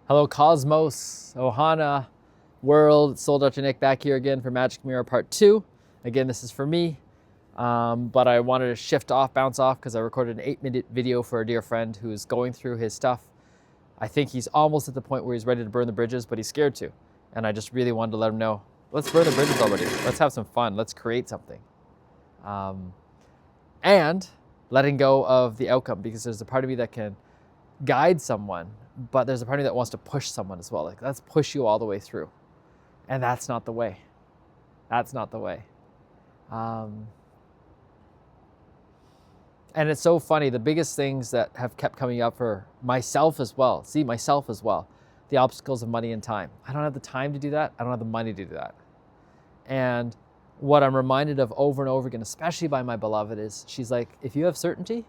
Hello, Cosmos, Ohana, World, Soul Dr. Nick back here again for Magic Mirror Part 2. Again, this is for me, but I wanted to shift off, bounce off, because I recorded an 8-minute video for a dear friend who's going through his stuff. I think he's almost at the point where he's ready to burn the bridges, but he's scared to. And I just really wanted to let him know, let's burn the bridges already. Let's have some fun. Let's create something. And letting go of the outcome, because there's a part of me that can guide someone, but there's a part of me that wants to push someone as well. Like, let's push you all the way through. And that's not the way. That's not the way. And it's so funny, the biggest things that have kept coming up for myself as well, the obstacles of money and time. I don't have the time to do that. I don't have the money to do that. And what I'm reminded of over and over again, especially by my beloved, is she's like, if you have certainty,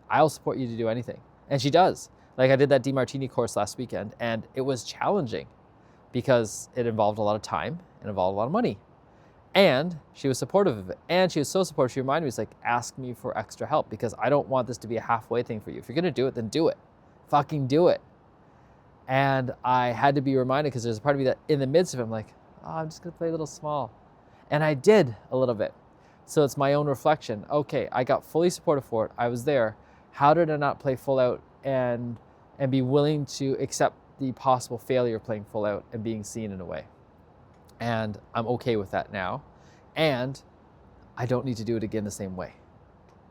I'll support you to do anything. And she does. Like, I did that DeMartini course last weekend, and it was challenging because it involved a lot of time, it involved a lot of money. And she was supportive of it. And she was so supportive, she reminded me, it's like, ask me for extra help, because I don't want this to be a halfway thing for you. If you're gonna do it, then do it. Fucking do it. And I had to be reminded, because there's a part of me that in the midst of it, I'm like, oh, I'm just gonna play a little small. And I did a little bit. So it's my own reflection. Okay, I got fully supportive for it. I was there. How did I not play full out and be willing to accept the possible failure of playing full out and being seen in a way? And I'm okay with that now. And I don't need to do it again the same way.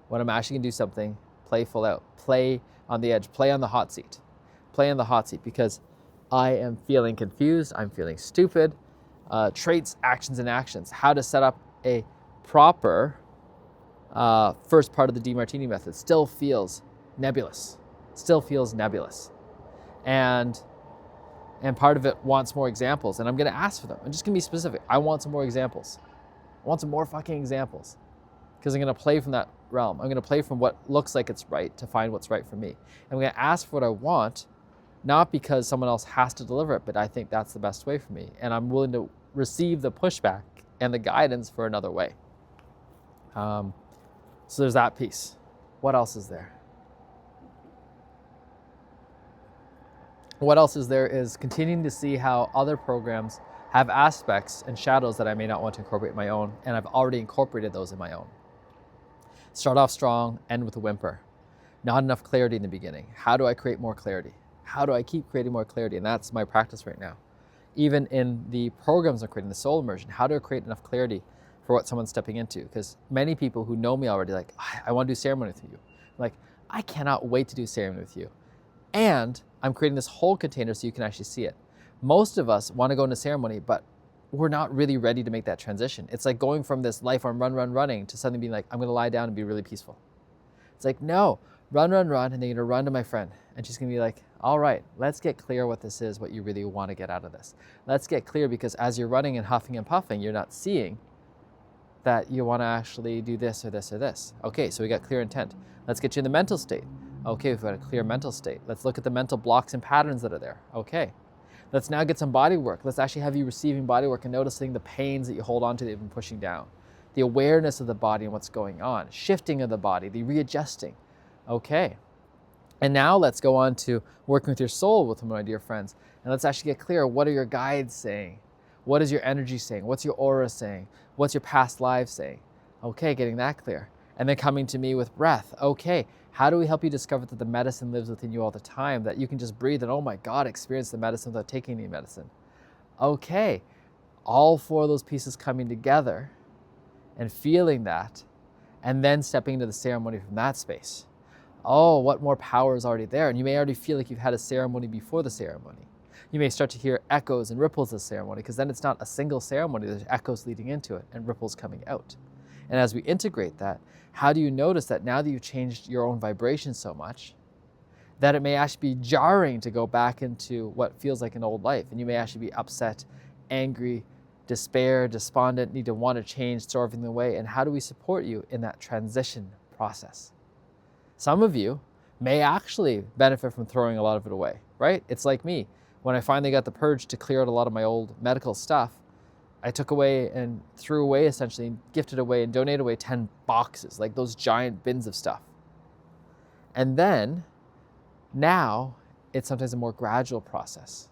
When I'm actually gonna do something, play full out, play on the edge, play on the hot seat. Play on the hot seat, because I am feeling confused, I'm feeling stupid. Traits, actions, and actions. How to set up a proper first part of the DeMartini method still feels nebulous. And part of it wants more examples, and I'm gonna ask for them. I'm just gonna be specific. I want some more examples. I want some more fucking examples, because I'm gonna play from that realm. I'm gonna play from what looks like it's right to find what's right for me. I'm gonna ask for what I want, not because someone else has to deliver it, but I think that's the best way for me. And I'm willing to receive the pushback and the guidance for another way. So there's that piece. What else is there? What else is there is continuing to see how other programs have aspects and shadows that I may not want to incorporate in my own, and I've already incorporated those in my own. Start off strong, end with a whimper. Not enough clarity in the beginning. How do I create more clarity? How do I keep creating more clarity? And that's my practice right now. Even in the programs I'm creating, the soul immersion, how do I create enough clarity for what someone's stepping into? Because many people who know me already, like, I want to do ceremony with you. Like, I cannot wait to do ceremony with you. And I'm creating this whole container so you can actually see it. Most of us want to go into ceremony, but we're not really ready to make that transition. It's like going from this life on running to suddenly being like, I'm going to lie down and be really peaceful. It's like, no, run, and then you're going to run to my friend. And she's going to be like, all right, let's get clear what this is, what you really want to get out of this. Let's get clear, because as you're running and huffing and puffing, you're not seeing that you want to actually do this or this or this. Okay, so we got clear intent. Let's get you in the mental state. Okay, we've got a clear mental state. Let's look at the mental blocks and patterns that are there. Okay, let's now get some body work. Let's actually have you receiving body work and noticing the pains that you hold on to that you've been pushing down. The awareness of the body and what's going on. Shifting of the body, the readjusting. Okay. And now let's go on to working with your soul with my dear friends. And let's actually get clear. What are your guides saying? What is your energy saying? What's your aura saying? What's your past lives saying? Okay, getting that clear. And then coming to me with breath. Okay, how do we help you discover that the medicine lives within you all the time? That you can just breathe and, oh my God, experience the medicine without taking any medicine. Okay, all four of those pieces coming together and feeling that, and then stepping into the ceremony from that space. Oh, what more power is already there? And you may already feel like you've had a ceremony before the ceremony. You may start to hear echoes and ripples of the ceremony, because then it's not a single ceremony, there's echoes leading into it and ripples coming out. And as we integrate that, how do you notice that now that you've changed your own vibration so much, that it may actually be jarring to go back into what feels like an old life, and you may actually be upset, angry, despair, despondent, need to want to change, throw everything away. And how do we support you in that transition process? Some of you may actually benefit from throwing a lot of it away, right? It's like me. When I finally got the purge to clear out a lot of my old medical stuff, I took away and threw away, essentially, gifted away and donated away 10 boxes, like those giant bins of stuff. And then now it's sometimes a more gradual process.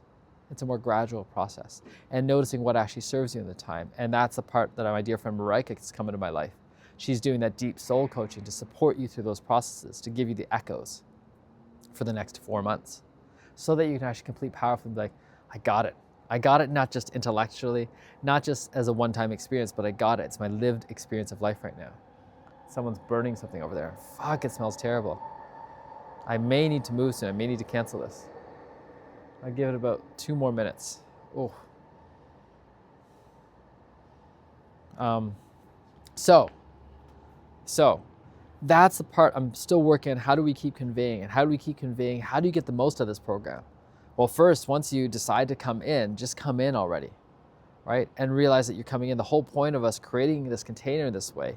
It's a more gradual process, and noticing what actually serves you in the time. And that's the part that my dear friend Marika has come into my life. She's doing that deep soul coaching to support you through those processes, to give you the echoes for the next 4 months, so that you can actually complete powerfully and be like, I got it. I got it, not just intellectually, not just as a one-time experience, but I got it. It's my lived experience of life right now. Someone's burning something over there. Fuck, it smells terrible. I may need to move soon. I may need to cancel this. I give it about 2 more minutes. Oh. So that's the part I'm still working on. How do we keep conveying? And how do we keep conveying? How do you get the most of this program? Well, first, once you decide to come in, just come in already, right? And realize that you're coming in. The whole point of us creating this container this way,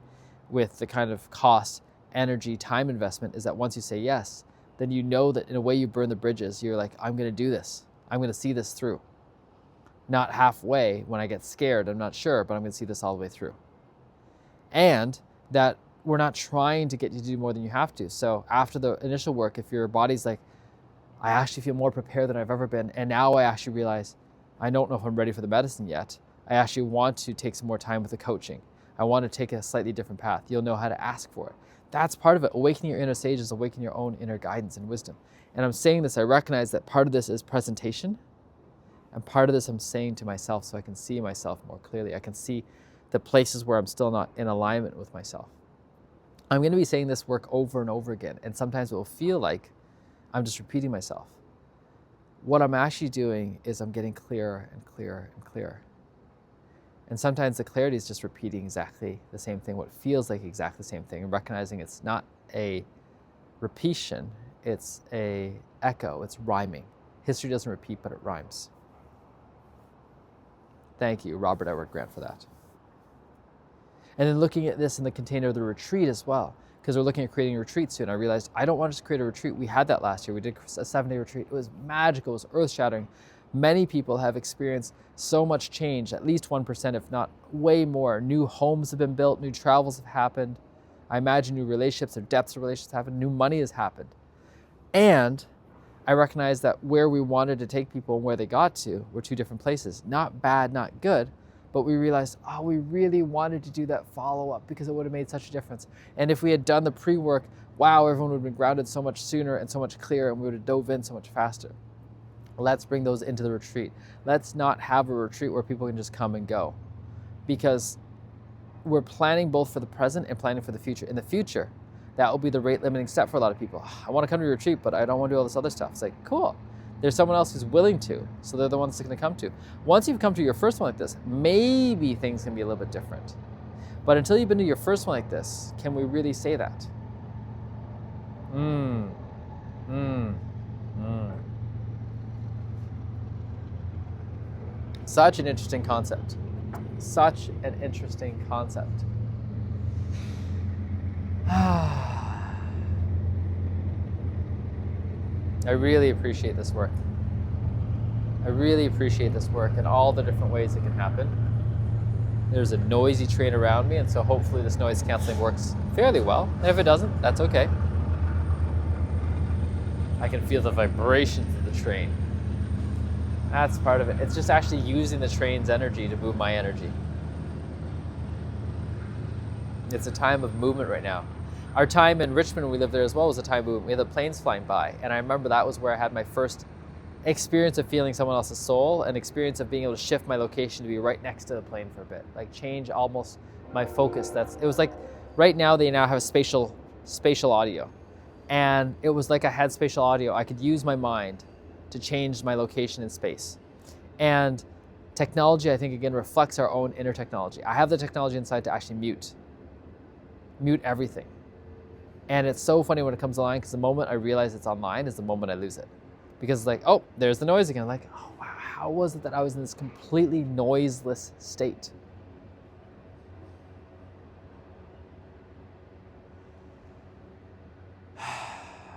with the kind of cost, energy, time investment, is that once you say yes, then you know that in a way you burn the bridges. You're like, I'm going to do this. I'm going to see this through. Not halfway when I get scared, I'm not sure, but I'm going to see this all the way through. And that we're not trying to get you to do more than you have to. So after the initial work, if your body's like, I actually feel more prepared than I've ever been, and now I actually realize I don't know if I'm ready for the medicine yet. I actually want to take some more time with the coaching. I want to take a slightly different path. You'll know how to ask for it. That's part of it. Awakening your inner sage is awakening your own inner guidance and wisdom. And I'm saying this, I recognize that part of this is presentation, and part of this I'm saying to myself so I can see myself more clearly. I can see the places where I'm still not in alignment with myself. I'm going to be saying this work over and over again, and sometimes it will feel like I'm just repeating myself. What I'm actually doing is I'm getting clearer and clearer and clearer. And sometimes the clarity is just repeating exactly the same thing, what feels like exactly the same thing, and recognizing it's not a repetition, it's a echo, it's rhyming. History doesn't repeat, but it rhymes. Thank you, Robert Edward Grant, for that. And then looking at this in the container of the retreat as well, because we're looking at creating a retreat soon. I realized I don't want to just create a retreat. We had that last year. We did a 7-day retreat. It was magical. It was earth-shattering. Many people have experienced so much change, at least 1%, if not way more. New homes have been built. New travels have happened. I imagine new relationships or depths of relationships have happened. New money has happened. And I recognize that where we wanted to take people and where they got to were 2 different places. Not bad, not good. But we realized, we really wanted to do that follow-up because it would have made such a difference. And if we had done the pre-work, wow, everyone would have been grounded so much sooner and so much clearer, and we would have dove in so much faster. Let's bring those into the retreat. Let's not have a retreat where people can just come and go, because we're planning both for the present and planning for the future. In the future, that will be the rate limiting step for a lot of people. I want to come to a retreat, but I don't want to do all this other stuff. It's like, cool. There's someone else who's willing to, so they're the ones that's going to come to. Once you've come to your first one like this, maybe things can be a little bit different. But until you've been to your first one like this, can we really say that? Such an interesting concept. Such an interesting concept. I really appreciate this work. I really appreciate this work and all the different ways it can happen. There's a noisy train around me, and so hopefully this noise canceling works fairly well. And if it doesn't, that's okay. I can feel the vibrations of the train. That's part of it. It's just actually using the train's energy to move my energy. It's a time of movement right now. Our time in Richmond, when we lived there as well, was a time of movement. We had the planes flying by, and I remember that was where I had my first experience of feeling someone else's soul, an experience of being able to shift my location to be right next to the plane for a bit, like change almost my focus. It was like, right now they now have spatial audio, and it was like I had spatial audio. I could use my mind to change my location in space. And technology, I think, again, reflects our own inner technology. I have the technology inside to actually mute everything. And it's so funny when it comes online, because the moment I realize it's online is the moment I lose it. Because it's like, oh, there's the noise again. Like, oh, wow, how was it that I was in this completely noiseless state?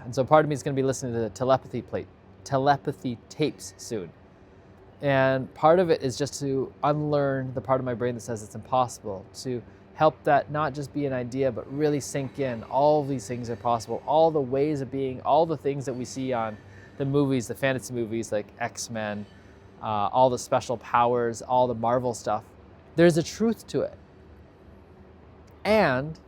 And so part of me is going to be listening to the telepathy tapes soon. And part of it is just to unlearn the part of my brain that says it's impossible, to help that not just be an idea, but really sink in. All of these things are possible. All the ways of being, all the things that we see on the movies, the fantasy movies like X-Men, all the special powers, all the Marvel stuff, there's a truth to it. And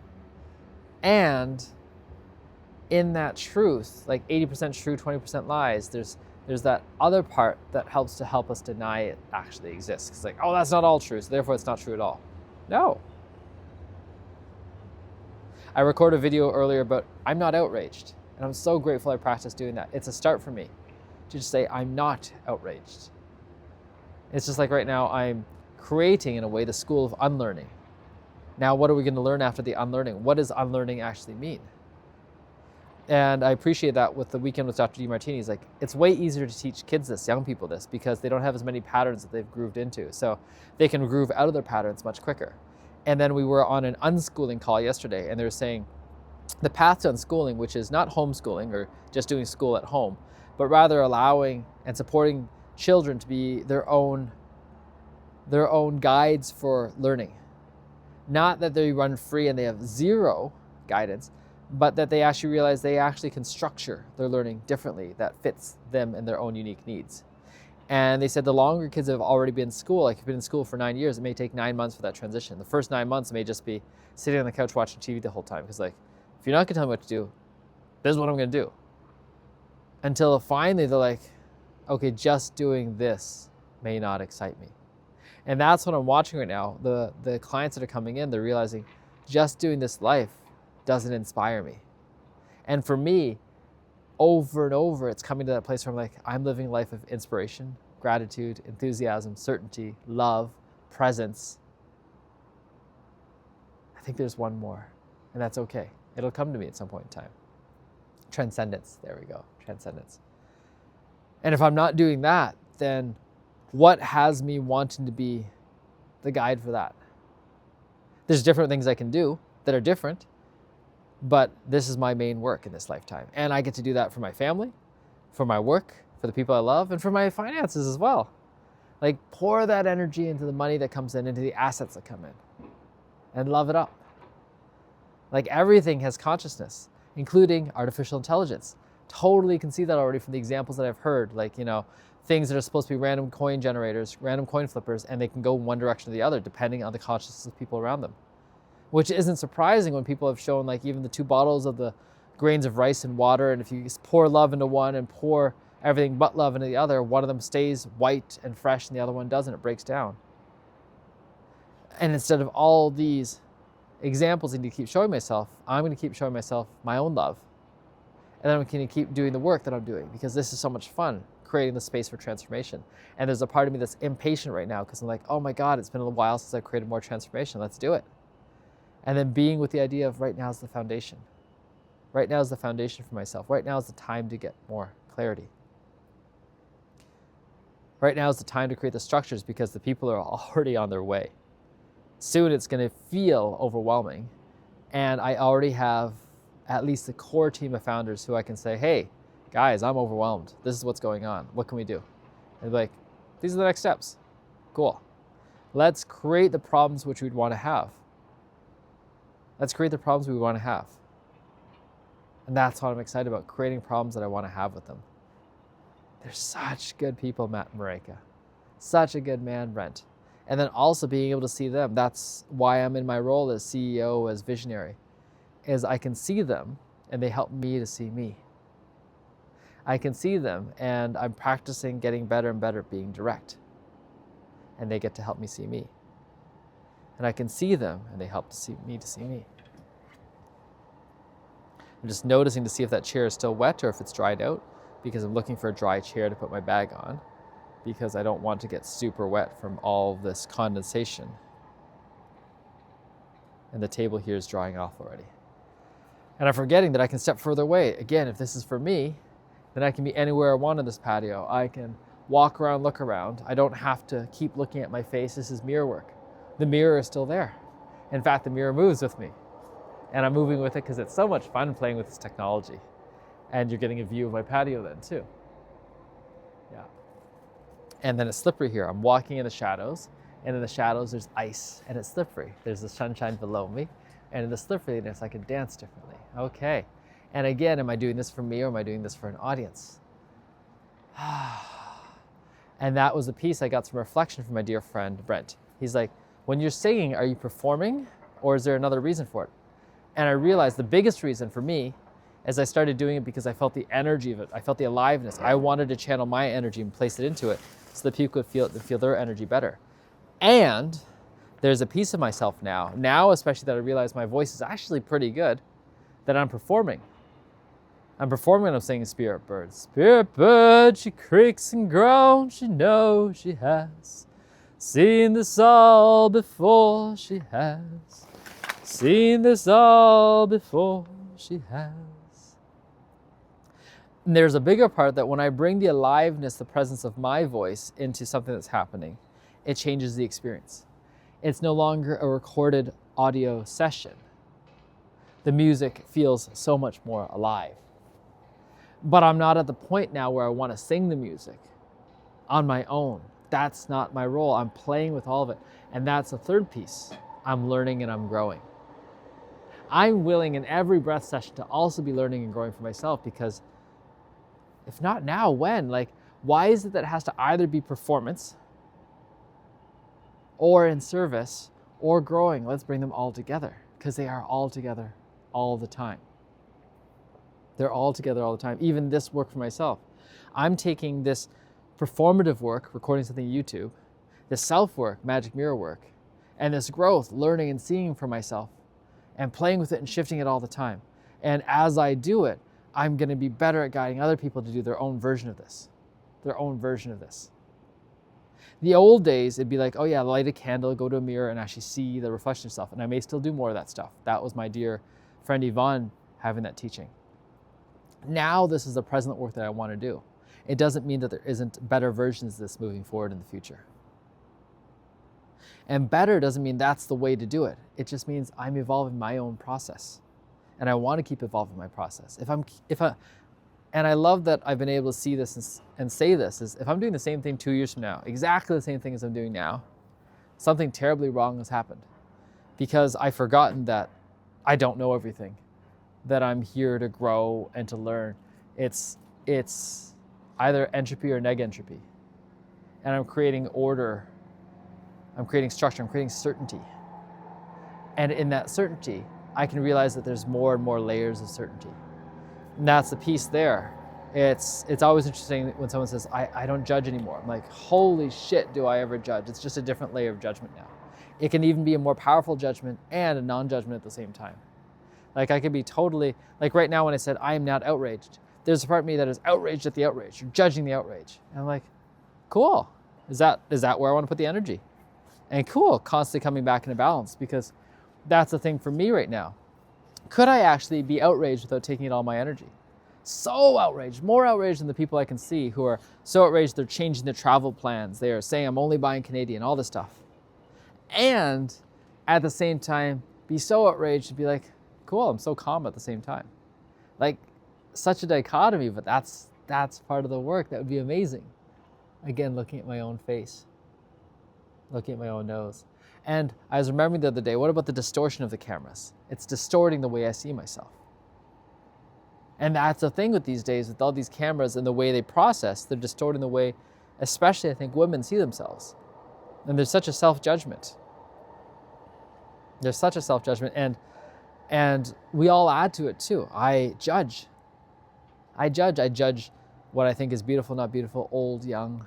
in that truth, like 80% true, 20% lies, there's that other part that helps us deny it actually exists. It's like, oh, that's not all true, so therefore it's not true at all. No. I recorded a video earlier about I'm not outraged. And I'm so grateful I practiced doing that. It's a start for me to just say I'm not outraged. It's just like right now I'm creating, in a way, the school of unlearning. Now, what are we going to learn after the unlearning? What does unlearning actually mean? And I appreciate that with the weekend with Dr. Demartini. He's like, it's way easier to teach kids this, young people this, because they don't have as many patterns that they've grooved into. So they can groove out of their patterns much quicker. And then we were on an unschooling call yesterday, and they were saying the path to unschooling, which is not homeschooling or just doing school at home, but rather allowing and supporting children to be their own guides for learning. Not that they run free and they have zero guidance, but that they actually realize they actually can structure their learning differently that fits them and their own unique needs. And they said the longer kids have already been in school, like you've been in school for 9 years, it may take 9 months for that transition. The first 9 months may just be sitting on the couch watching TV the whole time. Because like, if you're not gonna tell me what to do, this is what I'm gonna do. Until finally they're like, okay, just doing this may not excite me. And that's what I'm watching right now. The clients that are coming in, they're realizing just doing this life doesn't inspire me. And for me, over and over, it's coming to that place where I'm like, I'm living a life of inspiration, gratitude, enthusiasm, certainty, love, presence. I think there's one more, and that's okay. It'll come to me at some point in time. Transcendence, there we go, transcendence. And if I'm not doing that, then what has me wanting to be the guide for that? There's different things I can do that are different, but this is my main work in this lifetime. And I get to do that for my family, for my work, for the people I love, and for my finances as well. Like, pour that energy into the money that comes in, into the assets that come in, and love it up. Like, everything has consciousness, including artificial intelligence. Totally can see that already from the examples that I've heard, like, things that are supposed to be random coin generators, random coin flippers, and they can go in one direction or the other depending on the consciousness of people around them. Which isn't surprising when people have shown, like, even the 2 bottles of the grains of rice and water, and if you pour love into one and pour everything but love into the other, one of them stays white and fresh and the other one doesn't. It breaks down. And instead of all these examples I need to keep showing myself, I'm going to keep showing myself my own love. And then I'm going to keep doing the work that I'm doing, because this is so much fun, creating the space for transformation. And there's a part of me that's impatient right now, because I'm like, oh my God, it's been a while since I've created more transformation. Let's do it. And then being with the idea of right now is the foundation. Right now is the foundation for myself. Right now is the time to get more clarity. Right now is the time to create the structures, because the people are already on their way. Soon it's going to feel overwhelming. And I already have at least the core team of founders who I can say, hey, guys, I'm overwhelmed. This is what's going on. What can we do? And they're like, these are the next steps. Cool. Let's create the problems which we'd want to have. Let's create the problems we want to have. And that's what I'm excited about, creating problems that I want to have with them. They're such good people, Matt and Marika. Such a good man, Brent. And then also being able to see them. That's why I'm in my role as CEO, as visionary, is I can see them and they help me to see me. I can see them and I'm practicing getting better and better at being direct. And they get to help me see me. And I can see them and they help to see me. I'm just noticing to see if that chair is still wet or if it's dried out, because I'm looking for a dry chair to put my bag on, because I don't want to get super wet from all this condensation. And the table here is drying off already. And I'm forgetting that I can step further away. Again, if this is for me, then I can be anywhere I want on this patio. I can walk around, look around. I don't have to keep looking at my face. This is mirror work. The mirror is still there. In fact, the mirror moves with me. And I'm moving with it because it's so much fun playing with this technology. And you're getting a view of my patio then too. Yeah. And then it's slippery here. I'm walking in the shadows, and in the shadows there's ice, and it's slippery. There's the sunshine below me, and in the slipperiness I can dance differently. Okay. And again, am I doing this for me or am I doing this for an audience? And that was a piece I got some reflection from my dear friend, Brent. He's like, when you're singing, are you performing or is there another reason for it? And I realized the biggest reason for me is I started doing it because I felt the energy of it. I felt the aliveness. I wanted to channel my energy and place it into it so that people could feel their energy better. And there's a piece of myself now especially that I realize my voice is actually pretty good, that I'm performing. I'm performing and I'm singing Spirit Bird. Spirit Bird, she creaks and groans, she knows she has seen this all before, she has seen this all before, she has. And there's a bigger part that when I bring the aliveness, the presence of my voice into something that's happening, it changes the experience. It's no longer a recorded audio session. The music feels so much more alive. But I'm not at the point now where I want to sing the music on my own. That's not my role. I'm playing with all of it. And that's the third piece. I'm learning and I'm growing. I'm willing in every breath session to also be learning and growing for myself, because if not now, when? Like, why is it that it has to either be performance or in service or growing? Let's bring them all together, because they are all together all the time. They're all together all the time. Even this work for myself. I'm taking this performative work, recording something on YouTube, this self-work, magic mirror work, and this growth, learning and seeing for myself, and playing with it and shifting it all the time. And as I do it, I'm going to be better at guiding other people to do their own version of this. Their own version of this. The old days, it'd be like, oh yeah, light a candle, go to a mirror and actually see the reflection of yourself. And I may still do more of that stuff. That was my dear friend Yvonne having that teaching. Now this is the present work that I want to do. It doesn't mean that there isn't better versions of this moving forward in the future. And better doesn't mean that's the way to do it. It just means I'm evolving my own process. And I want to keep evolving my process. And I love that I've been able to see this and say this, is if I'm doing the same thing 2 years from now, exactly the same thing as I'm doing now, something terribly wrong has happened. Because I've forgotten that I don't know everything, that I'm here to grow and to learn. It's either entropy or negentropy. And I'm creating order, I'm creating structure, I'm creating certainty. And in that certainty, I can realize that there's more and more layers of certainty. And that's the piece there. It's always interesting when someone says, I don't judge anymore. I'm like, holy shit, do I ever judge? It's just a different layer of judgment now. It can even be a more powerful judgment and a non-judgment at the same time. Like I could be totally, like right now when I said, I am not outraged, there's a part of me that is outraged at the outrage, or judging the outrage. And I'm like, cool. Is that where I want to put the energy? And cool, constantly coming back into balance, because that's the thing for me right now. Could I actually be outraged without taking it all my energy? So outraged, more outraged than the people I can see who are so outraged they're changing their travel plans. They are saying, I'm only buying Canadian, all this stuff. And at the same time, be so outraged to be like, cool, I'm so calm at the same time. Like, such a dichotomy, but that's part of the work. That would be amazing. Again, looking at my own face, looking at my own nose. And I was remembering the other day, what about the distortion of the cameras? It's distorting the way I see myself. And that's the thing with these days, with all these cameras and the way they process, they're distorting the way, especially I think, women see themselves. And there's such a self-judgment. There's such a self-judgment, and we all add to it too. I judge what I think is beautiful, not beautiful, old, young.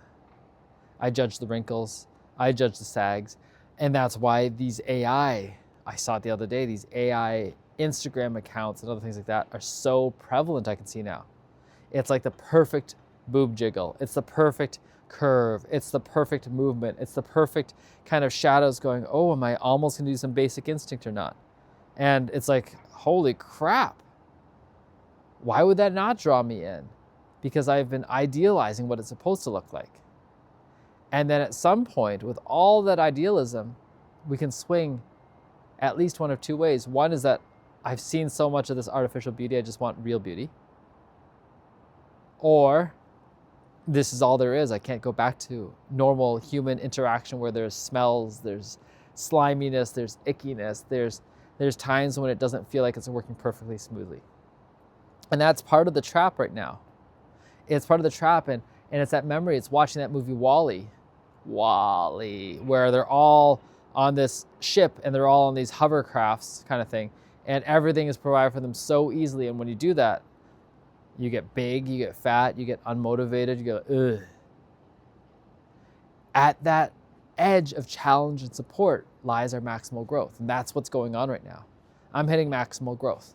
I judge the wrinkles. I judge the sags. And that's why these AI, I saw it the other day, these AI Instagram accounts and other things like that are so prevalent, I can see now. It's like the perfect boob jiggle. It's the perfect curve. It's the perfect movement. It's the perfect kind of shadows going, oh, am I almost gonna do some Basic Instinct or not? And it's like, holy crap. Why would that not draw me in? Because I've been idealizing what it's supposed to look like. And then at some point, with all that idealism, we can swing at least one of two ways. One is that I've seen so much of this artificial beauty, I just want real beauty. Or this is all there is. I can't go back to normal human interaction where there's smells, there's sliminess, there's ickiness, there's times when it doesn't feel like it's working perfectly smoothly. And that's part of the trap right now. It's part of the trap, And it's that memory, it's watching that movie Wall-E, where they're all on this ship and they're all on these hovercrafts kind of thing. And everything is provided for them so easily. And when you do that, you get big, you get fat, you get unmotivated, you go, ugh. At that edge of challenge and support lies our maximal growth. And that's what's going on right now. I'm hitting maximal growth.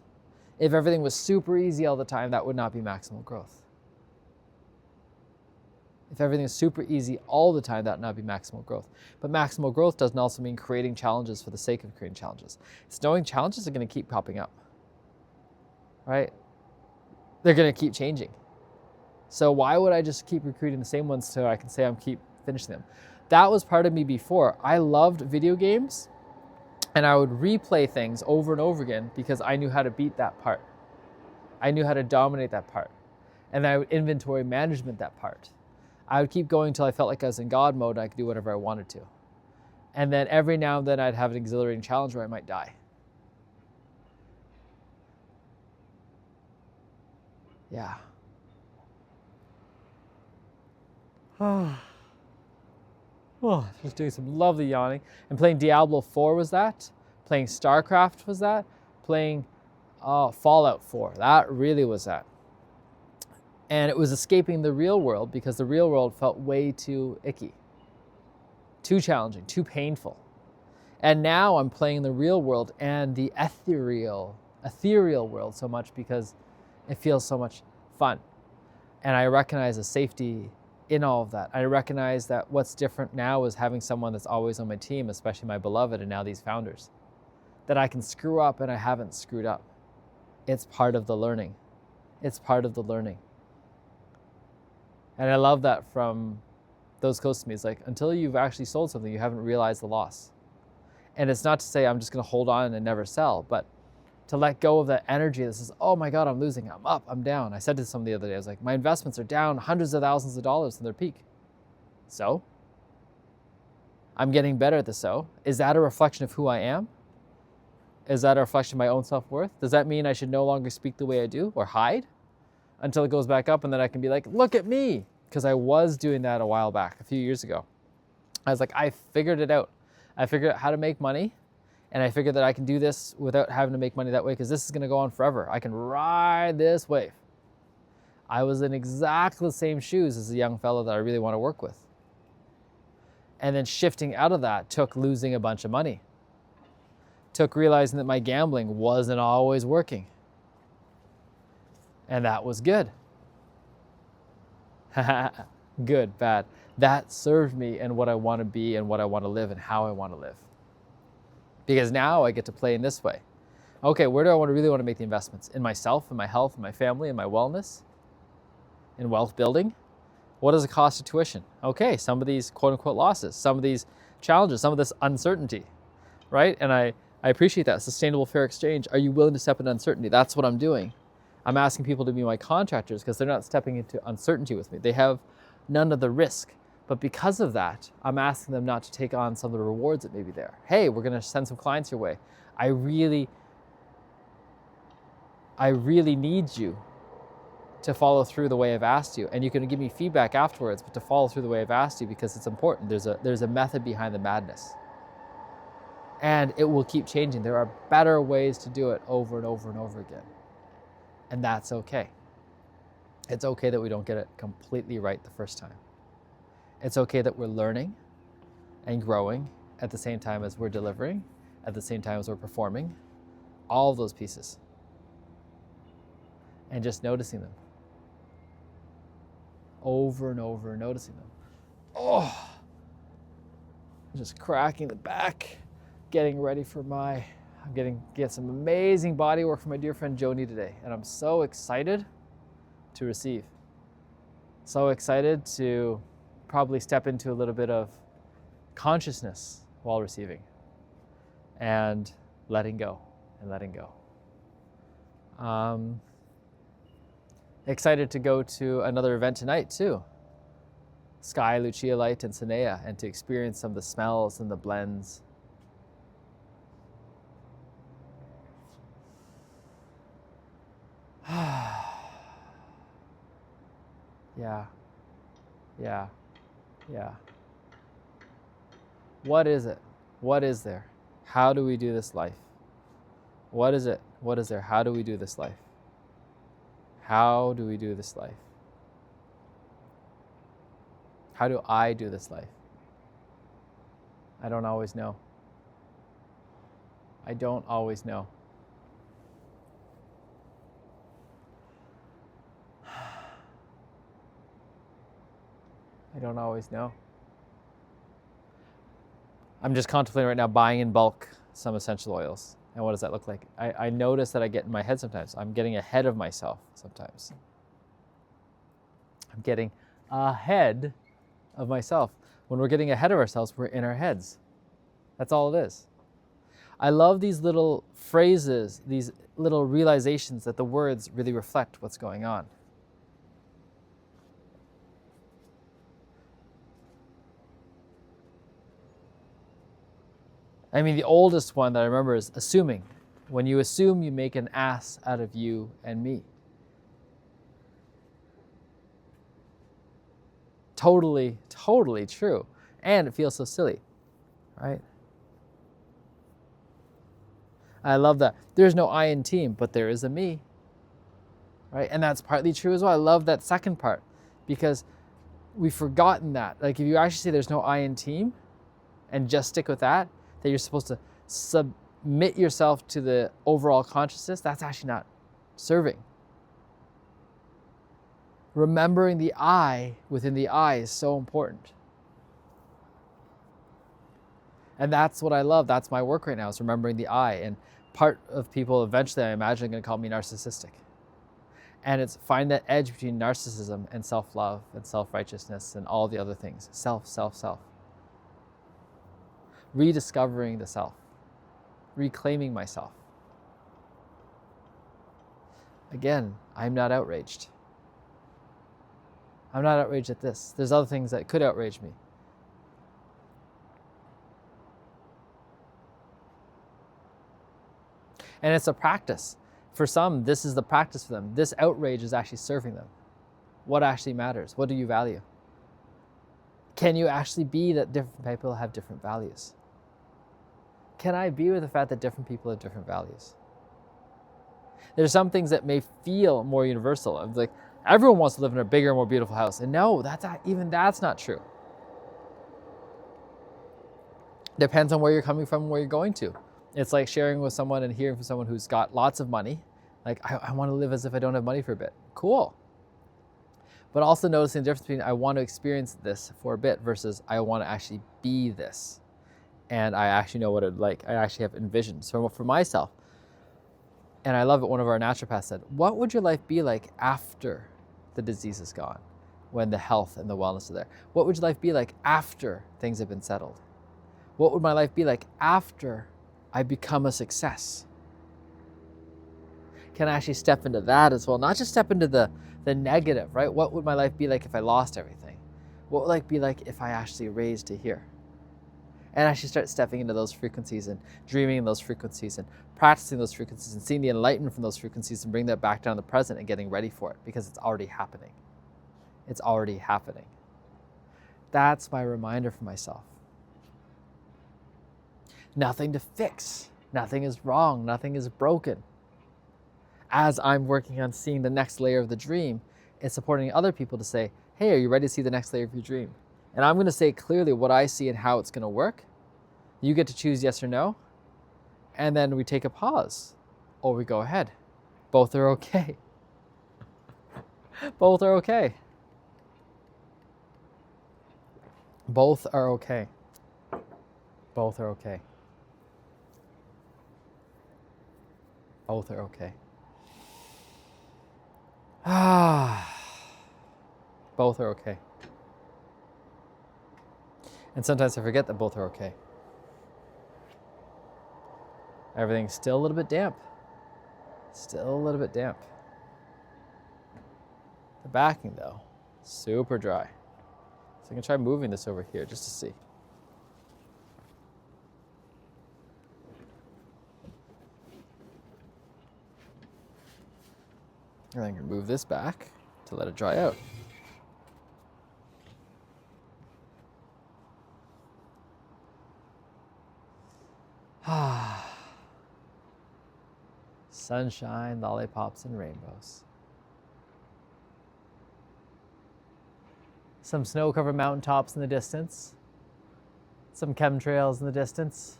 If everything was super easy all the time, that would not be maximal growth. If everything is super easy all the time, that would not be maximal growth. But maximal growth doesn't also mean creating challenges for the sake of creating challenges. It's knowing challenges are going to keep popping up, right? They're going to keep changing. So why would I just keep recruiting the same ones so I can say I'm keep finishing them? That was part of me before. I loved video games and I would replay things over and over again because I knew how to beat that part. I knew how to dominate that part. And I would inventory management that part. I would keep going until I felt like I was in God mode and I could do whatever I wanted to. And then every now and then I'd have an exhilarating challenge where I might die. Yeah. Oh, just doing some lovely yawning. And playing Diablo 4 was that. Playing StarCraft was that. Playing Fallout 4. That really was that. And it was escaping the real world because the real world felt way too icky, too challenging, too painful. And now I'm playing the real world and the ethereal world so much because it feels so much fun. And I recognize the safety in all of that. I recognize that what's different now is having someone that's always on my team, especially my beloved and now these founders, that I can screw up and I haven't screwed up. It's part of the learning. It's part of the learning. And I love that from those close to me. It's like, until you've actually sold something, you haven't realized the loss. And it's not to say I'm just going to hold on and never sell, but to let go of that energy that says, oh my God, I'm losing, I'm up, I'm down. I said to someone the other day, I was like, my investments are down hundreds of thousands of dollars from their peak. So? I'm getting better at the so. Is that a reflection of who I am? Is that a reflection of my own self-worth? Does that mean I should no longer speak the way I do or hide until it goes back up and then I can be like, look at me? Because I was doing that a while back, a few years ago. I was like, I figured it out. I figured out how to make money. And I figured that I can do this without having to make money that way because this is going to go on forever. I can ride this wave. I was in exactly the same shoes as a young fellow that I really want to work with. And then shifting out of that took losing a bunch of money. Took realizing that my gambling wasn't always working. And that was good. Good, bad. That served me in what I want to be and what I want to live and how I want to live. Because now I get to play in this way. Okay, where do I really want to make the investments? In myself, in my health, in my family, in my wellness, in wealth building? What is the cost of tuition? Okay, some of these quote unquote losses, some of these challenges, some of this uncertainty, right? And I appreciate that. Sustainable fair exchange. Are you willing to step into uncertainty? That's what I'm doing. I'm asking people to be my contractors because they're not stepping into uncertainty with me. They have none of the risk. But because of that, I'm asking them not to take on some of the rewards that may be there. Hey, we're going to send some clients your way. I really need you to follow through the way I've asked you. And you can give me feedback afterwards, but to follow through the way I've asked you because it's important. There's a method behind the madness. And it will keep changing. There are better ways to do it over and over and over again. And that's okay. It's okay that we don't get it completely right the first time. It's okay that we're learning and growing at the same time as we're delivering, at the same time as we're performing, all of those pieces. And just noticing them. Over and over and noticing them. Oh, just cracking the back, getting ready for get some amazing body work from my dear friend Joni today. And I'm so excited to receive. So excited to probably step into a little bit of consciousness while receiving and letting go and letting go. Excited to go to another event tonight too. Sky, Lucia Light, and Sanea, and to experience some of the smells and the blends. Yeah. Yeah. Yeah. What is it? What is there? How do we do this life? What is it? What is there? How do we do this life? How do we do this life? How do I do this life? I don't always know. I don't always know. I don't always know. I'm just contemplating right now buying in bulk some essential oils. And what does that look like? I notice that I get in my head sometimes. I'm getting ahead of myself sometimes. I'm getting ahead of myself. When we're getting ahead of ourselves, we're in our heads. That's all it is. I love these little phrases, these little realizations that the words really reflect what's going on. I mean, the oldest one that I remember is assuming. When you assume, you make an ass out of you and me. Totally, totally true. And it feels so silly, right? I love that. There's no I in team, but there is a me, right? And that's partly true as well. I love that second part because we've forgotten that. Like if you actually say there's no I in team and just stick with that you're supposed to submit yourself to the overall consciousness, that's actually not serving. Remembering the I within the I is so important. And that's what I love. That's my work right now, is remembering the I. And part of people eventually, I imagine, are going to call me narcissistic. And it's find that edge between narcissism and self-love and self-righteousness and all the other things. Self. Rediscovering the self. Reclaiming myself. Again, I'm not outraged. I'm not outraged at this. There's other things that could outrage me. And it's a practice. For some, this is the practice for them. This outrage is actually serving them. What actually matters? What do you value? Can you actually be that different people have different values? Can I be with the fact that different people have different values? There's some things that may feel more universal. Like everyone wants to live in a bigger, more beautiful house. And no, that's not true. Depends on where you're coming from and where you're going to. It's like sharing with someone and hearing from someone who's got lots of money. Like, I want to live as if I don't have money for a bit. Cool. But also noticing the difference between I want to experience this for a bit versus I want to actually be this. And I actually know what it'd like. I actually have envisions for myself. And I love it. One of our naturopaths said, what would your life be like after the disease is gone? When the health and the wellness are there? What would your life be like after things have been settled? What would my life be like after I become a success? Can I actually step into that as well? Not just step into the negative, right? What would my life be like if I lost everything? What would life be like if I actually raised to here? And actually start stepping into those frequencies and dreaming in those frequencies and practicing those frequencies and seeing the enlightenment from those frequencies and bring that back down to the present and getting ready for it because it's already happening. It's already happening. That's my reminder for myself. Nothing to fix. Nothing is wrong. Nothing is broken. As I'm working on seeing the next layer of the dream, it's supporting other people to say, hey, are you ready to see the next layer of your dream? And I'm going to say clearly what I see and how it's going to work. You get to choose yes or no. And then we take a pause or we go ahead. Both are okay. Both are okay. Both are okay. Both are okay. Both are okay. Both are okay. And sometimes I forget that both are okay. Everything's still a little bit damp. Still a little bit damp. The backing though, super dry. So I can try moving this over here just to see. And then I can move this back to let it dry out. Sunshine, lollipops, and rainbows. Some snow-covered mountaintops in the distance. Some chemtrails in the distance.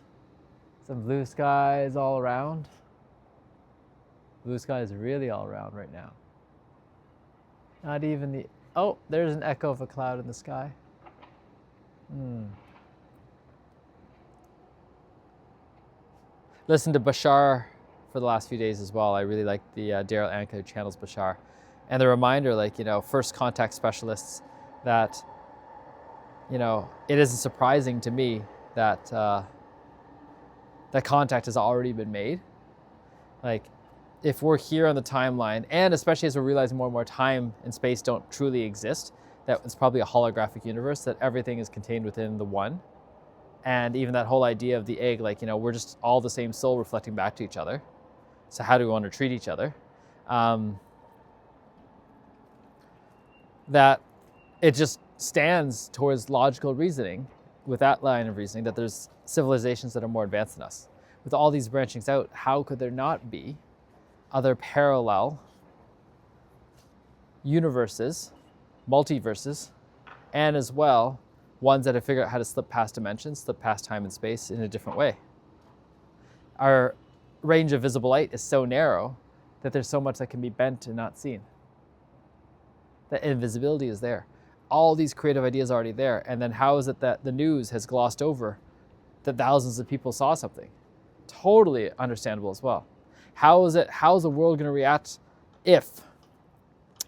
Some blue skies all around. Blue sky is really all around right now. Not even the... Oh, there's an echo of a cloud in the sky. Listen to Bashar for the last few days as well. I really like the Daryl Anka who channels Bashar. And the reminder, like, you know, first contact specialists, that, you know, it isn't surprising to me that that contact has already been made. Like, if we're here on the timeline, and especially as we're realizing more and more time and space don't truly exist, that it's probably a holographic universe, that everything is contained within the one. And even that whole idea of the egg, like, you know, we're just all the same soul reflecting back to each other. So how do we want to treat each other? That it just stands towards logical reasoning, with that line of reasoning, that there's civilizations that are more advanced than us. With all these branchings out, how could there not be other parallel universes, multiverses, and as well, ones that have figured out how to slip past dimensions, slip past time and space in a different way? Our range of visible light is so narrow that there's so much that can be bent and not seen. The invisibility is there. All these creative ideas are already there. And then how is it that the news has glossed over that thousands of people saw something? Totally understandable as well. How is the world going to react if,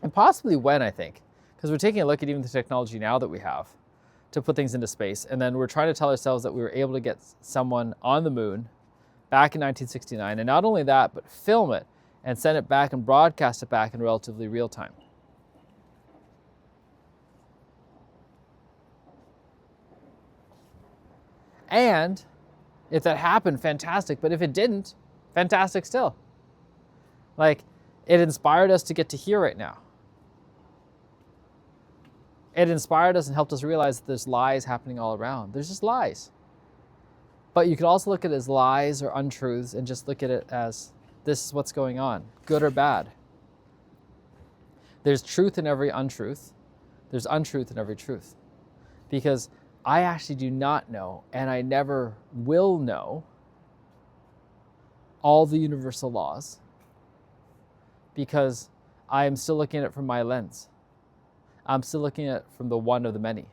and possibly when, I think, because we're taking a look at even the technology now that we have to put things into space, and then we're trying to tell ourselves that we were able to get someone on the moon back in 1969, and not only that, but film it and send it back and broadcast it back in relatively real time. And if that happened, fantastic. But if it didn't, fantastic still. Like, it inspired us to get to here right now. It inspired us and helped us realize that there's lies happening all around. There's just lies. But you could also look at it as lies or untruths and just look at it as, this is what's going on, good or bad. There's truth in every untruth. There's untruth in every truth. Because I actually do not know, and I never will know, all the universal laws, because I am still looking at it from my lens. I'm still looking at it from the one of the many.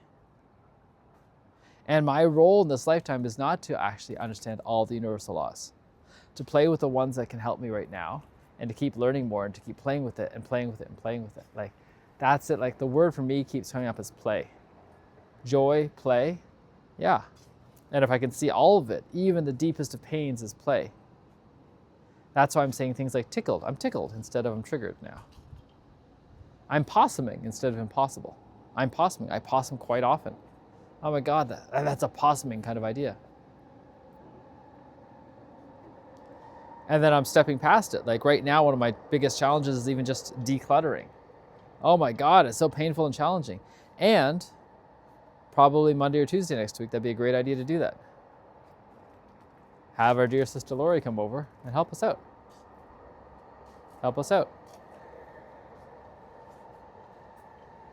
And my role in this lifetime is not to actually understand all the universal laws, to play with the ones that can help me right now, and to keep learning more, and to keep playing with it and playing with it and playing with it. Like, that's it. Like, the word for me keeps coming up as play. Joy, play, yeah. And if I can see all of it, even the deepest of pains, is play. That's why I'm saying things like tickled. I'm tickled instead of I'm triggered now. I'm possuming instead of impossible. I'm possuming. I possum quite often. Oh my God, that's a possuming kind of idea. And then I'm stepping past it. Like right now, one of my biggest challenges is even just decluttering. Oh my God, it's so painful and challenging. And probably Monday or Tuesday next week, that'd be a great idea to do that. Have our dear sister Lori come over and help us out. Help us out.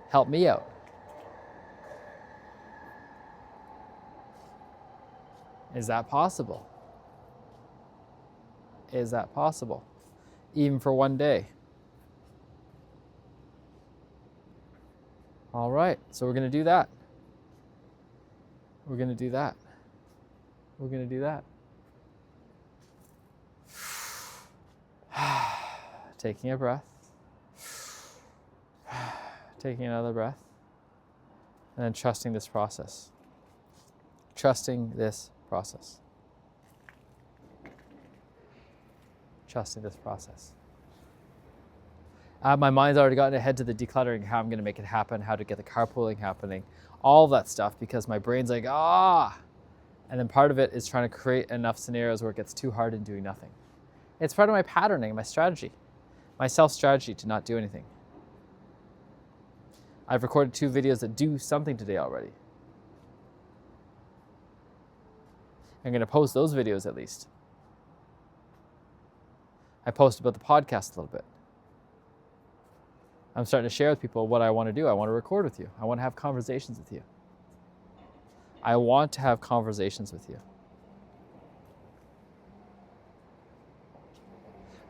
Help me out. Is that possible? Is that possible? Even for one day. All right, so we're going to do that. We're going to do that. We're going to do that. Taking a breath. Taking another breath. And then trusting this process. Trusting this process. Trusting this process. My mind's already gotten ahead to the decluttering, how I'm going to make it happen, how to get the carpooling happening, all that stuff, because my brain's like, And then part of it is trying to create enough scenarios where it gets too hard and doing nothing. It's part of my patterning, my strategy, my self-strategy to not do anything. I've recorded 2 videos that do something today already. I'm going to post those videos at least. I post about the podcast a little bit. I'm starting to share with people what I want to do. I want to record with you. I want to have conversations with you. I want to have conversations with you.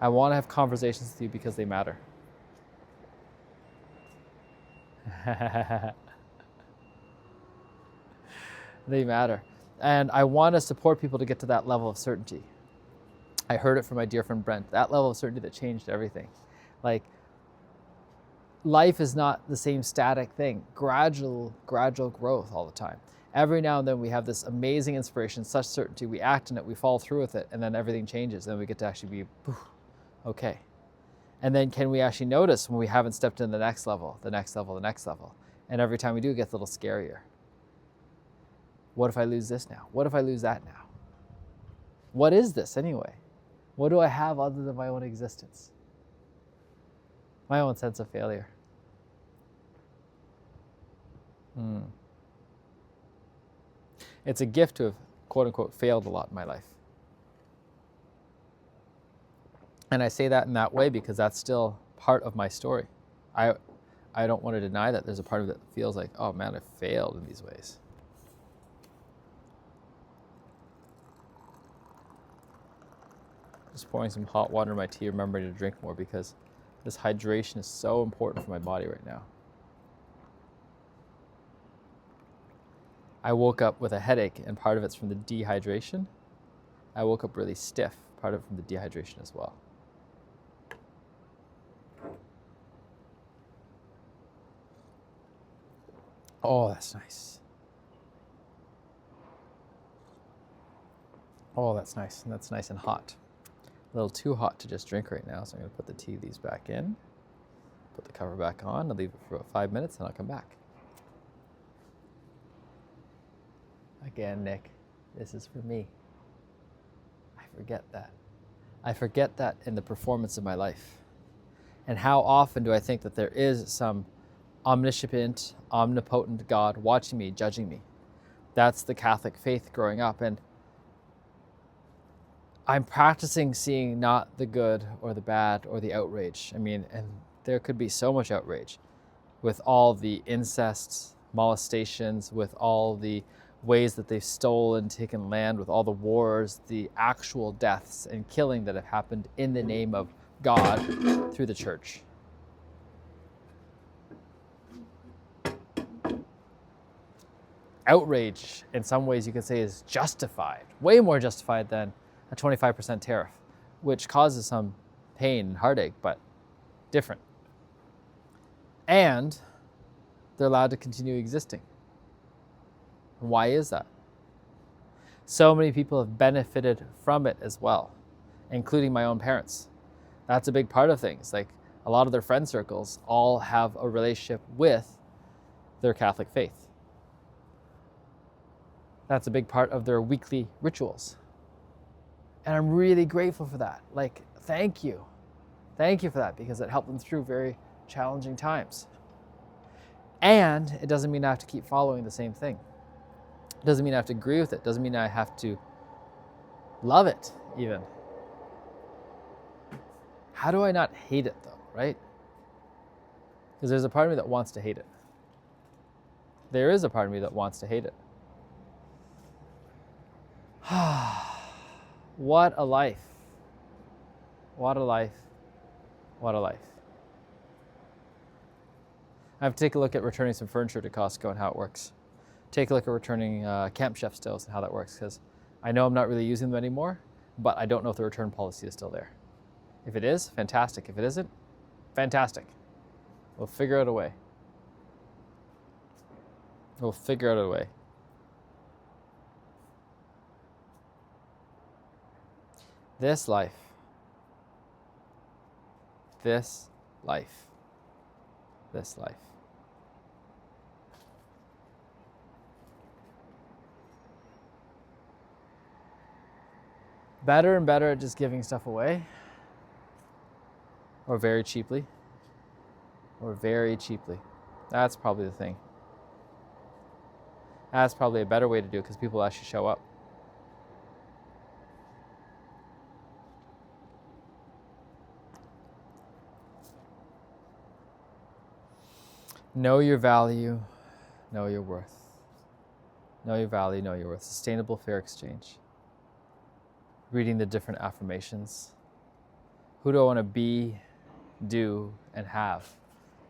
I want to have conversations with you because they matter. They matter. And I want to support people to get to that level of certainty. I heard it from my dear friend Brent, that level of certainty that changed everything. Like, life is not the same static thing, gradual growth all the time. Every now and then we have this amazing inspiration, such certainty, we act in it, we follow through with it, and then everything changes. Then we get to actually be, okay. And then can we actually notice when we haven't stepped in the next level, the next level, the next level? And every time we do, it gets a little scarier. What if I lose this now? What if I lose that now? What is this anyway? What do I have other than my own existence? My own sense of failure. It's a gift to have, quote unquote, failed a lot in my life. And I say that in that way because that's still part of my story. I don't want to deny that there's a part of it that feels like, oh man, I failed in these ways. Just pouring some hot water in my tea, remembering to drink more because this hydration is so important for my body right now. I woke up with a headache, and part of it's from the dehydration. I woke up really stiff, part of it from the dehydration as well. Oh, that's nice. Oh, that's nice. And that's nice and hot. A little too hot to just drink right now, so I'm going to put the tea leaves back in, put the cover back on, I'll leave it for about 5 minutes, and I'll come back. Again, Nick, this is for me. I forget that. I forget that in the performance of my life. And how often do I think that there is some omniscient, omnipotent God watching me, judging me? That's the Catholic faith growing up. And I'm practicing seeing not the good or the bad or the outrage. I mean, and there could be so much outrage with all the incest, molestations, with all the ways that they've stolen, taken land, with all the wars, the actual deaths and killing that have happened in the name of God through the church. Outrage, in some ways you could say, is justified, way more justified than a 25% tariff, which causes some pain and heartache, but different. And they're allowed to continue existing. Why is that? So many people have benefited from it as well, including my own parents. That's a big part of things. Like, a lot of their friend circles all have a relationship with their Catholic faith. That's a big part of their weekly rituals. And I'm really grateful for that. Like, thank you. Thank you for that, because it helped them through very challenging times. And it doesn't mean I have to keep following the same thing. It doesn't mean I have to agree with it. It doesn't mean I have to love it, even. How do I not hate it, though, right? Because there's a part of me that wants to hate it. There is a part of me that wants to hate it. What a life. What a life. What a life. I have to take a look at returning some furniture to Costco and how it works. Take a look at returning Camp Chef stoves and how that works, because I know I'm not really using them anymore, but I don't know if the return policy is still there. If it is, fantastic. If it isn't, fantastic. We'll figure out a way. We'll figure out a way. This life. This life. This life. Better and better at just giving stuff away, or very cheaply, or very cheaply. That's probably the thing. That's probably a better way to do it, because people actually show up. Know your value, know your worth. Know your value, know your worth. Sustainable fair exchange. Reading the different affirmations. Who do I want to be, do, and have?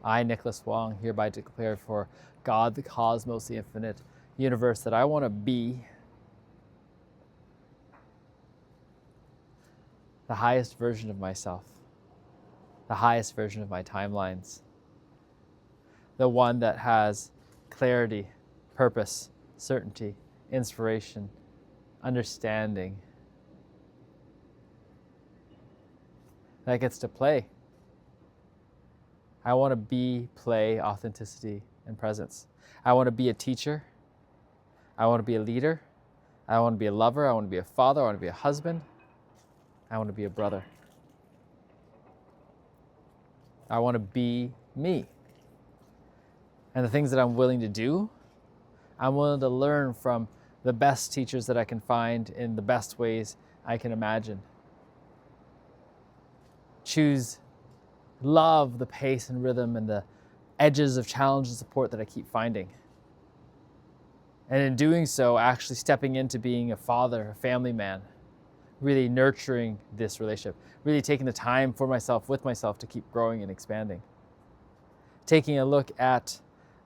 I, Nicholas Wong, hereby declare for God, the cosmos, the infinite universe, that I want to be the highest version of myself, the highest version of my timelines, the one that has clarity, purpose, certainty, inspiration, understanding, that gets to play. I want to be, play, authenticity, and presence. I want to be a teacher. I want to be a leader. I want to be a lover. I want to be a father. I want to be a husband. I want to be a brother. I want to be me. And the things that I'm willing to do, I'm willing to learn from the best teachers that I can find in the best ways I can imagine. Love the pace and rhythm and the edges of challenge and support that I keep finding. And in doing so, actually stepping into being a father, a family man, really nurturing this relationship, really taking the time for myself, with myself, to keep growing and expanding. Taking a look at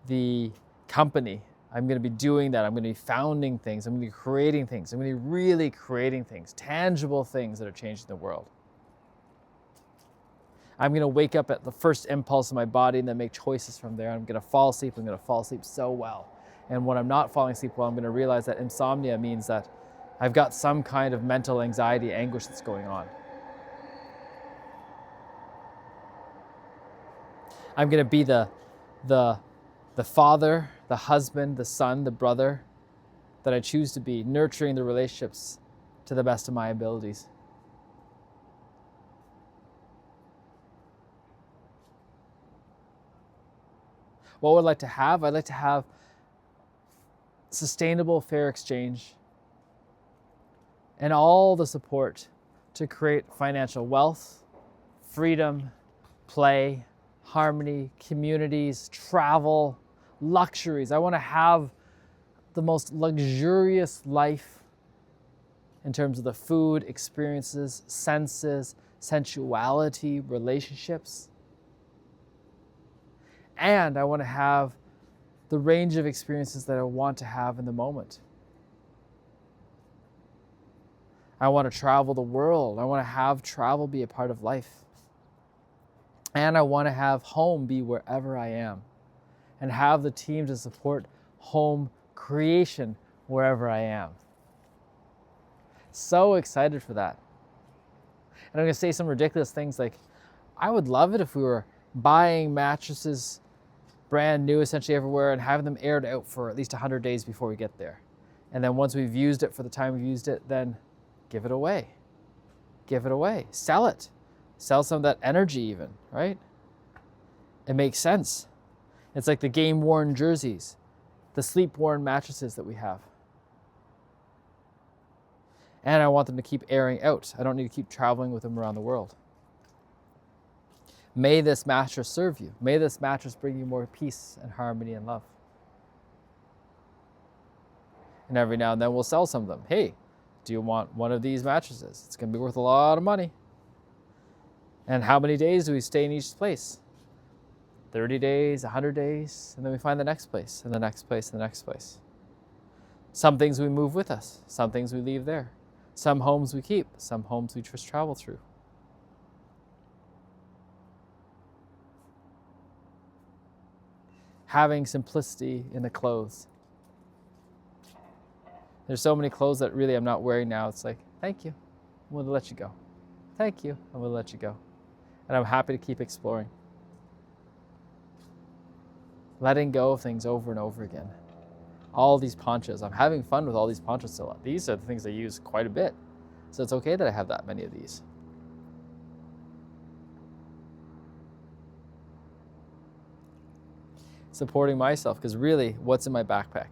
the company. I'm going to be doing that. I'm going to be founding things. I'm going to be creating things. I'm going to be really creating things, tangible things that are changing the world. I'm going to wake up at the first impulse of my body and then make choices from there. I'm going to fall asleep. I'm going to fall asleep so well. And when I'm not falling asleep well, I'm going to realize that insomnia means that I've got some kind of mental anxiety, anguish that's going on. I'm going to be the father, the husband, the son, the brother that I choose to be, nurturing the relationships to the best of my abilities. What would I like to have? I'd like to have sustainable fair exchange and all the support to create financial wealth, freedom, play, harmony, communities, travel, luxuries. I want to have the most luxurious life in terms of the food, experiences, senses, sensuality, relationships. And I want to have the range of experiences that I want to have in the moment. I want to travel the world. I want to have travel be a part of life. And I want to have home be wherever I am, and have the team to support home creation wherever I am. So excited for that. And I'm going to say some ridiculous things like, I would love it if we were buying mattresses brand new essentially everywhere and having them aired out for at least 100 days before we get there. And then once we've used it for the time we've used it, then give it away. Give it away. Sell it. Sell some of that energy even, right? It makes sense. It's like the game-worn jerseys, the sleep-worn mattresses that we have. And I want them to keep airing out. I don't need to keep traveling with them around the world. May this mattress serve you. May this mattress bring you more peace and harmony and love. And every now and then we'll sell some of them. Hey, do you want one of these mattresses? It's going to be worth a lot of money. And how many days do we stay in each place? 30 days, 100 days, and then we find the next place, and the next place, and the next place. Some things we move with us. Some things we leave there. Some homes we keep. Some homes we just travel through. Having simplicity in the clothes. There's so many clothes that really I'm not wearing now. It's like, thank you. I'm going to let you go. Thank you. I'm going to let you go. And I'm happy to keep exploring. Letting go of things over and over again. All these ponchos. I'm having fun with all these ponchos still. These are the things I use quite a bit. So it's okay that I have that many of these. Supporting myself, because really, what's in my backpack?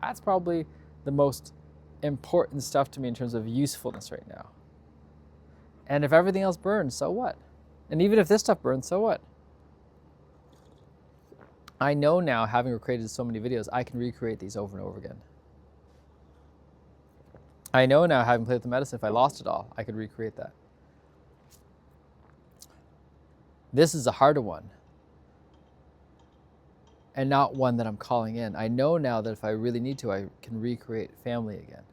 That's probably the most important stuff to me in terms of usefulness right now. And if everything else burns, so what? And even if this stuff burns, so what? I know now, having created so many videos, I can recreate these over and over again. I know now, having played with the medicine, if I lost it all, I could recreate that. This is a harder one, and not one that I'm calling in. I know now that if I really need to, I can recreate family again.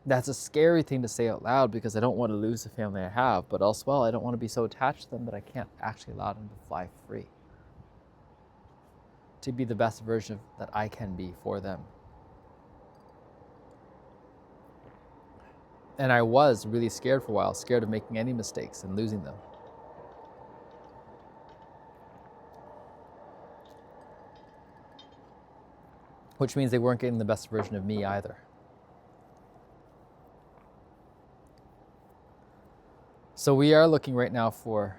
That's a scary thing to say out loud because I don't want to lose the family I have, but also, well, I don't want to be so attached to them that I can't actually allow them to fly free, to be the best version that I can be for them. And I was really scared for a while, scared of making any mistakes and losing them. Which means they weren't getting the best version of me either. So we are looking right now for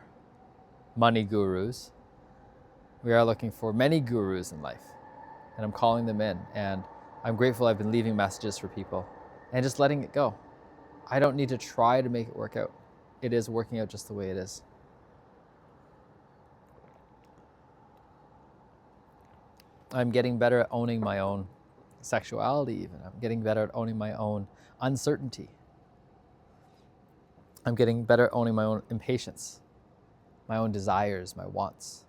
money gurus. We are looking for many gurus in life. And I'm calling them in. And I'm grateful I've been leaving messages for people and just letting it go. I don't need to try to make it work out. It is working out just the way it is. I'm getting better at owning my own sexuality even. I'm getting better at owning my own uncertainty. I'm getting better at owning my own impatience, my own desires, my wants.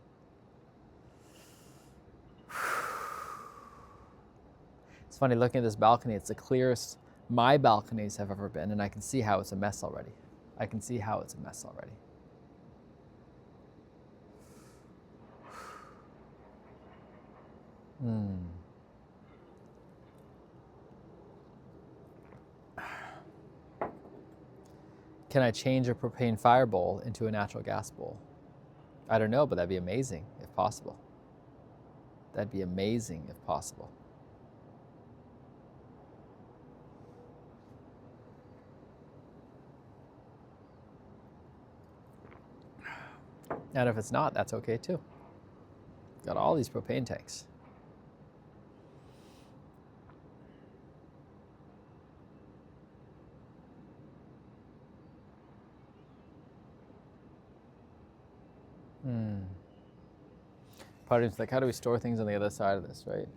It's funny looking at this balcony, it's the clearest my balconies have ever been, and I can see how it's a mess already. I can see how it's a mess already. Can I change a propane fire bowl into a natural gas bowl? I don't know, but that'd be amazing if possible. That'd be amazing if possible. And if it's not, that's okay too. Got all these propane tanks. Part of it's like, how do we store things on the other side of this, right?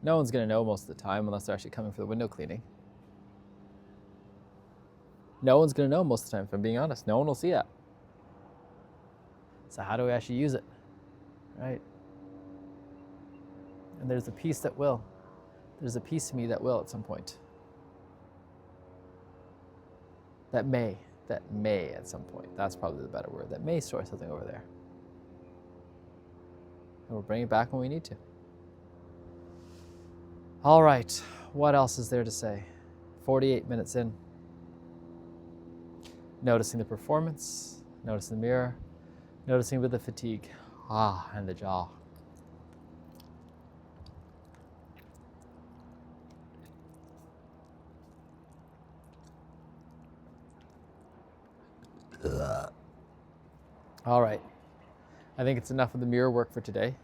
No one's gonna know most of the time unless they're actually coming for the window cleaning. No one's gonna know most of the time, if I'm being honest. No one will see that. So how do we actually use it, right? And there's a piece that will. There's a piece of me that will at some point. That may at some point. That's probably the better word. That may store something over there. And we'll bring it back when we need to. All right, what else is there to say? 48 minutes in. Noticing the performance, noticing the mirror, noticing with the fatigue, and the jaw. All right, I think it's enough of the mirror work for today.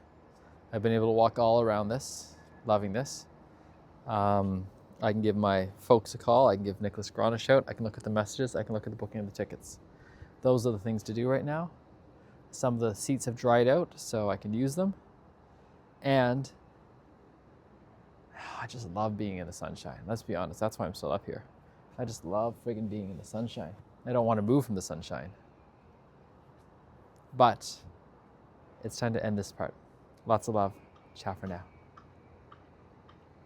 I've been able to walk all around this, loving this. I can give my folks a call. I can give Nicholas Grant a shout. I can look at the messages. I can look at the booking of the tickets. Those are the things to do right now. Some of the seats have dried out, so I can use them. And I just love being in the sunshine. Let's be honest. That's why I'm still up here. I just love friggin' being in the sunshine. I don't want to move from the sunshine. But it's time to end this part. Lots of love. Ciao for now.